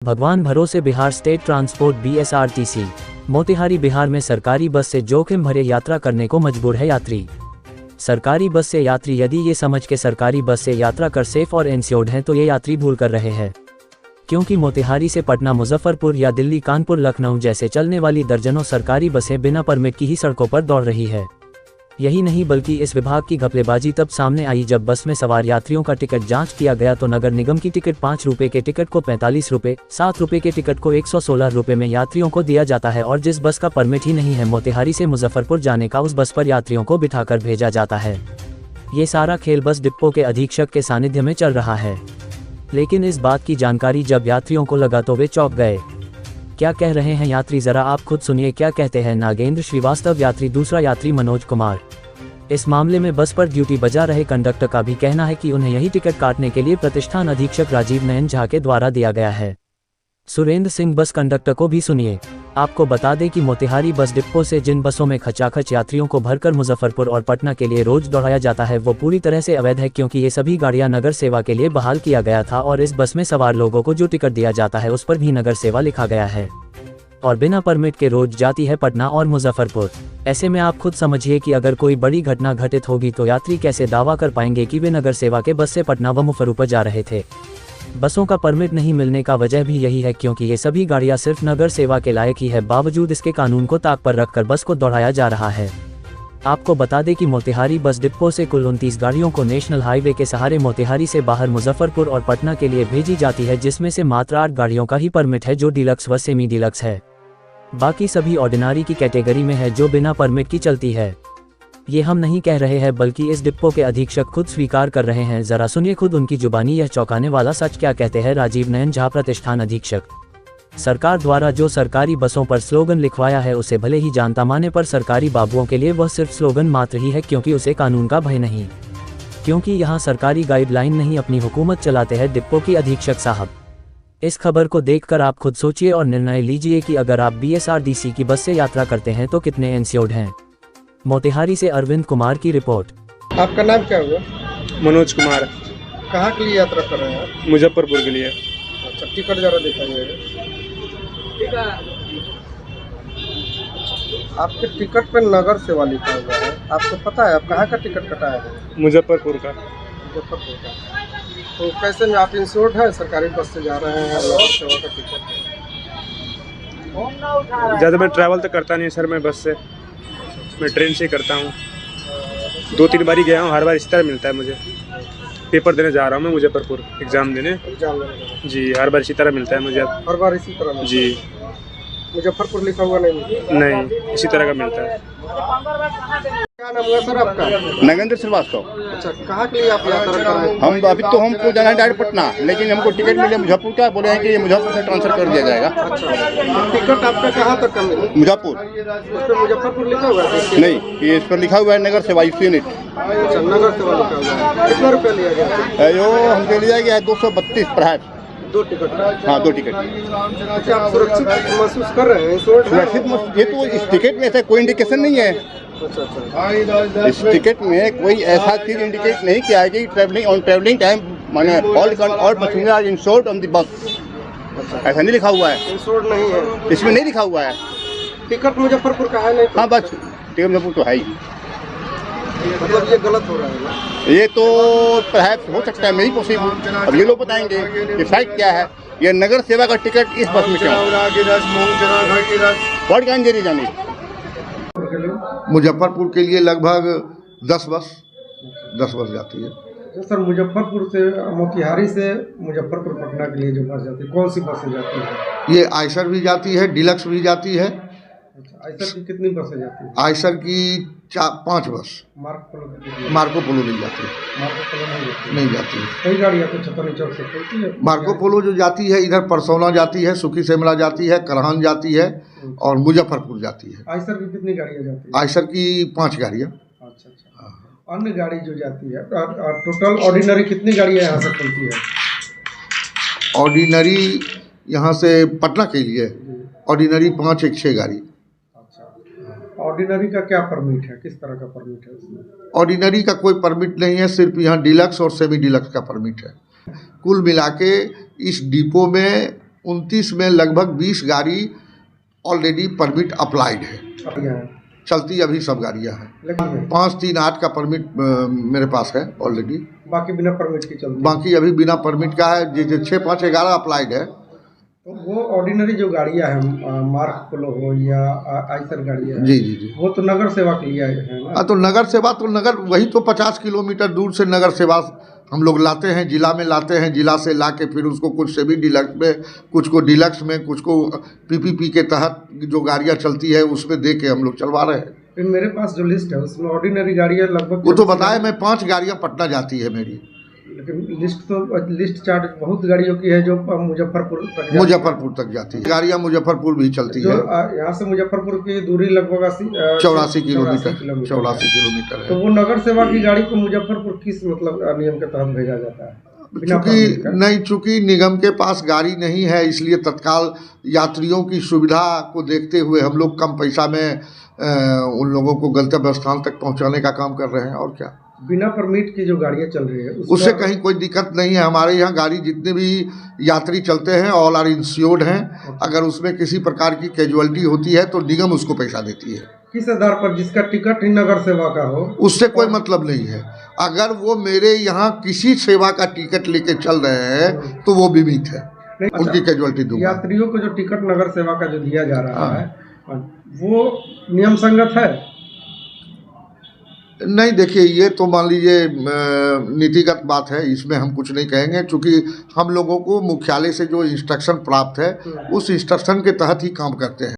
भगवान भरोसे Bihar state transport BSRTC Motihari Bihar में सरकारी बस से जोखिम भरे यात्रा करने को मजबूर है यात्री। सरकारी बस से यात्री यदि ये समझ के सरकारी बस से यात्रा कर सेफ और इंश्योर्ड हैं तो ये यात्री भूल कर रहे हैं, क्योंकि मोतिहारी से पटना, मुजफ्फरपुर या दिल्ली, कानपुर, लखनऊ जैसे चलने वाली दर्जनों सरकारी बसें बिना परमिट की ही सड़कों पर दौड़ रही है। यही नहीं बल्कि इस विभाग की घपलेबाजी तब सामने आई जब बस में सवार यात्रियों का टिकट जांच किया गया तो नगर निगम की टिकट 5 रुपए के टिकट को 45 रुपए, 7 रुपए के टिकट को 116 रुपए में यात्रियों को दिया जाता है और जिस बस का परमिट ही नहीं है मोतिहारी से मुजफ्फरपुर जाने का, उस बस पर यात्रियों को बिठाकर भेजा जाता है। ये सारा खेल बस डिपो के अधीक्षक के सानिध्य में चल रहा है। लेकिन इस बात की जानकारी जब यात्रियों को लगा तो वे चौंक गए। क्या कह रहे हैं यात्री, जरा आप खुद सुनिए क्या कहते हैं नागेंद्र श्रीवास्तव यात्री। दूसरा यात्री मनोज कुमार। इस मामले में बस पर ड्यूटी बजा रहे कंडक्टर का भी कहना है कि उन्हें यही टिकट काटने के लिए प्रतिष्ठान अधीक्षक राजीव नयन झा के द्वारा दिया गया है। सुरेंद्र सिंह बस कंडक्टर को भी सुनिए। आपको बता दें कि मोतिहारी बस डिपो से जिन बसों में खचाखच यात्रियों को भरकर मुजफ्फरपुर और पटना के लिए रोज दौड़ाया जाता है वो पूरी तरह से अवैध है, क्योंकि ये सभी गाड़ियां नगर सेवा के लिए बहाल किया गया था और इस बस में सवार लोगों को जो टिकट दिया जाता है उस पर भी नगर सेवा लिखा गया है और बिना परमिट के रोज जाती है पटना और मुजफ्फरपुर। ऐसे में आप खुद समझिए कि अगर कोई बड़ी घटना घटित होगी तो यात्री कैसे दावा कर पाएंगे कि वे नगर सेवा के बस से पटना व मुजफ्फरपुर जा रहे थे। बसों का परमिट नहीं मिलने का वजह भी यही है, क्योंकि ये सभी गाड़ियां सिर्फ नगर सेवा के लायक ही है, बावजूद इसके कानून को ताक पर रखकर बस को दौड़ाया जा रहा है। आपको बता दें कि मोतिहारी बस डिपो से कुल 29 गाड़ियों को नेशनल हाईवे के सहारे मोतिहारी से बाहर मुजफ्फरपुर और पटना के लिए भेजी जाती है, जिसमें से मात्र 8 गाड़ियों का ही परमिट है जो डीलक्स व सेमी डीलक्स है। बाकी सभी ऑर्डिनरी की कैटेगरी में है जो बिना परमिट की चलती है। ये हम नहीं कह रहे हैं बल्कि इस डिपो के अधीक्षक खुद स्वीकार कर रहे हैं। जरा सुनिए खुद उनकी जुबानी यह चौंकाने वाला सच क्या कहते हैं राजीव नयन झा, प्रतिष्ठान अधीक्षक। सरकार द्वारा जो सरकारी बसों पर स्लोगन लिखवाया है उसे भले ही जानता माने, पर सरकारी बाबुओं के लिए वह सिर्फ स्लोगन मात्र ही है, क्योंकि उसे कानून का भय नहीं, क्योंकि यहाँ सरकारी गाइडलाइन नहीं अपनी हुकूमत चलाते हैं डिपो की अधीक्षक साहब। इस खबर को देखकर आप खुद सोचिए और निर्णय लीजिए कि अगर आप BSRTC की बस से यात्रा करते हैं तो कितने इंश्योर्ड हैं। मोतिहारी से अरविंद कुमार की रिपोर्ट। आपका नाम क्या हुआ? मनोज कुमार। कहाँ के लिए यात्रा कर रहे हैं आप? मुजफ्फरपुर के लिए। अच्छा, टिकट जरा दिखाइए। आपके टिकट पर नगर सेवा लिखा हुआ है, आपको पता है आप कहाँ का टिकट कटाया है? मुजफ्फरपुर का। मुजफ्फरपुर का। तो कैसे में आप इंश्योर्ड है? सरकारी बस से जा रहे हैं, नगर सेवा का टिकट। ज़्यादा मैं ट्रैवल तो करता नहीं सर, मैं बस से, मैं ट्रेन से ही करता हूँ। 2-3 बार ही गया हूँ, हर बार इसी तरह मिलता है मुझे। पेपर देने जा रहा हूँ मैं मुजफ्फरपुर, एग्ज़ाम देने जी, हर बार इसी तरह मिलता है मुझे। हर बार इसी तरह जी। मुजफ्फरपुर लिखा हुआ नहीं, इसी तरह का मिलता है। क्या नाम हुआ सर आपका? नागेंद्र श्रीवास्तव। अच्छा, कहाँ के लिए आप यात्रा कर रहे हैं? हम अभी तो हमको जाना है डायरेक्ट पटना, लेकिन हमको टिकट मिले मुजफ्फरपुर का, बोले हैं कि ये मुजफ्फरपुर से ट्रांसफर कर दिया जाएगा। अच्छा, टिकट आपका कहाँ तक का मिला? मुजफ्फरपुर। उस पर मुजफ्फरपुर लिखा हुआ है? नहीं, ये इस पर लिखा हुआ है नगर सेवा यूनिट। अच्छा, नगर सेवा लिखा हुआ है। कितना रुपया लिया गया? यो हमसे लिया गया है 232 पर। 2 टिकट? हाँ, 2 टिकट। अच्छा, आप सुरक्षित महसूस कर रहे हैं? सुरक्षित, ये तो इस टिकट में ऐसा कोई इंडिकेशन नहीं है। अच्छा। इस टिकट में कोई ऐसा चीज इंडिकेट नहीं किया है कि ट्रैवलिंग टाइम माने all passenger are insured on the bus, ऐसा नहीं लिखा हुआ है। इंश्योर्ड नहीं है, इसमें नहीं लिखा हुआ है। टिकट मुजफ्फरपुर का है नहीं? हाँ, बस टिकट मुजफ्फरपुर तो है ही। मतलब ये गलत हो रहा है ना? ये तो परहैप्स हो सकता है, नहीं पॉसिबल। अब ये लोग बताएंगे कि फाइट क्या है। ये नगर सेवा का टिकट इस बस में क्यों? व्हाट कैन देरी जानी? मुजफ्फरपुर के लिए लगभग 10 बस जाती है। तो सर, मुजफ्फरपुर से मोतिहारी से मुजफ्फरपुर पटना के लिए जो बस जाती है, कौन सी बसें जाती है? ये आयशर भी जाती है, डीलक्स भी जाती है। अच्छा, आयशर की कितनी बसें जाती है? आयशर की 5 बस। मार्को पोलो नहीं जाती है। मार्को पोलो नहीं जाती है। कई गाड़ियाँ तो छतरनी चौक से चलती है। मार्को पोलो जो जाती है इधर परसौना जाती है, सुखी सेमला जाती है, करहान जाती है और मुजफ्फरपुर जाती है। आयशर की कितनी गाड़ियाँ जाती है? आयशर की 5 गाड़ियाँ। अच्छा। अन्य गाड़ी जो जाती है, टोटल ऑर्डिनरी कितनी गाड़ियाँ यहाँ से चलती है? ऑर्डिनरी यहाँ से पटना के लिए ऑर्डिनरी 5-6 गाड़ी। ऑर्डिनरी का क्या परमिट है? किस तरह का परमिट है इसमें? ऑर्डिनरी का कोई परमिट नहीं है, सिर्फ यहाँ डीलक्स और सेमी डीलक्स का परमिट है। कुल मिला के इस डिपो में 29 में लगभग 20 गाड़ी ऑलरेडी परमिट अप्लाइड है, यहाँ चलती अभी सब गाड़ियाँ हैं। लेकिन 538 का परमिट मेरे पास है ऑलरेडी, बाकी बिना परमिट की चलती बाकी अभी बिना परमिट का है। जो 6511 अप्लाइड है। तो वो ऑर्डिनरी जो गाड़ियाँ हैं, मार्क पोलो हो या आइसर गाड़ियाँ, जी जी जी। वो तो नगर सेवा के लिए है ना। तो नगर सेवा तो नगर वही तो 50 किलोमीटर दूर से नगर सेवा हम लोग लाते हैं, जिला में लाते हैं, जिला से ला के फिर उसको कुछ सेमी डिलक्स में, कुछ को डिलक्स में, कुछ को पीपीपी के तहत जो गाड़ियाँ चलती है उसमें दे के हम लोग चलवा रहे हैं। फिर मेरे पास जो लिस्ट है उसमें ऑर्डिनरी गाड़ियाँ लगभग, वो तो बताया मैं, 5 गाड़ियाँ पटना जाती है मेरी। लेकिन लिस्ट चार्ज बहुत गाड़ियों की है जो मुजफ्फरपुर तक मुजफ्फरपुर तक जाती है गाड़ियाँ, मुजफ्फरपुर भी चलती जो है। यहाँ से मुजफ्फरपुर की दूरी लगभग 84 किलोमीटर है। तो वो नगर सेवा की गाड़ी को मुजफ्फरपुर किस मतलब नियम के तहत भेजा जाता है? चूंकि निगम के पास गाड़ी नहीं है, इसलिए तत्काल यात्रियों की सुविधा को देखते हुए हम लोग कम पैसा में उन लोगों को गंतव्य स्थान तक पहुंचाने का काम कर रहे हैं। और क्या, बिना परमिट की जो गाड़ियाँ चल रही है उससे कहीं कोई दिक्कत नहीं है। हमारे यहाँ गाड़ी जितने भी यात्री चलते हैं ऑल आर इंश्योर्ड हैं। अगर उसमें किसी प्रकार की कैजुअलिटी होती है तो निगम उसको पैसा देती है। किस आधार पर? जिसका टिकट ही नगर सेवा का हो उससे कोई मतलब नहीं है। अगर वो मेरे यहाँ किसी सेवा का टिकट लेके चल रहे हैं तो वो बीमित है, उनकी कैजुअलिटी दूंगा। यात्रियों को जो टिकट नगर सेवा का जो दिया जा रहा है वो नियम संगत है? नहीं, देखिए ये तो मान लीजिए नीतिगत बात है, इसमें हम कुछ नहीं कहेंगे, क्योंकि हम लोगों को मुख्यालय से जो इंस्ट्रक्शन प्राप्त है उस इंस्ट्रक्शन के तहत ही काम करते हैं।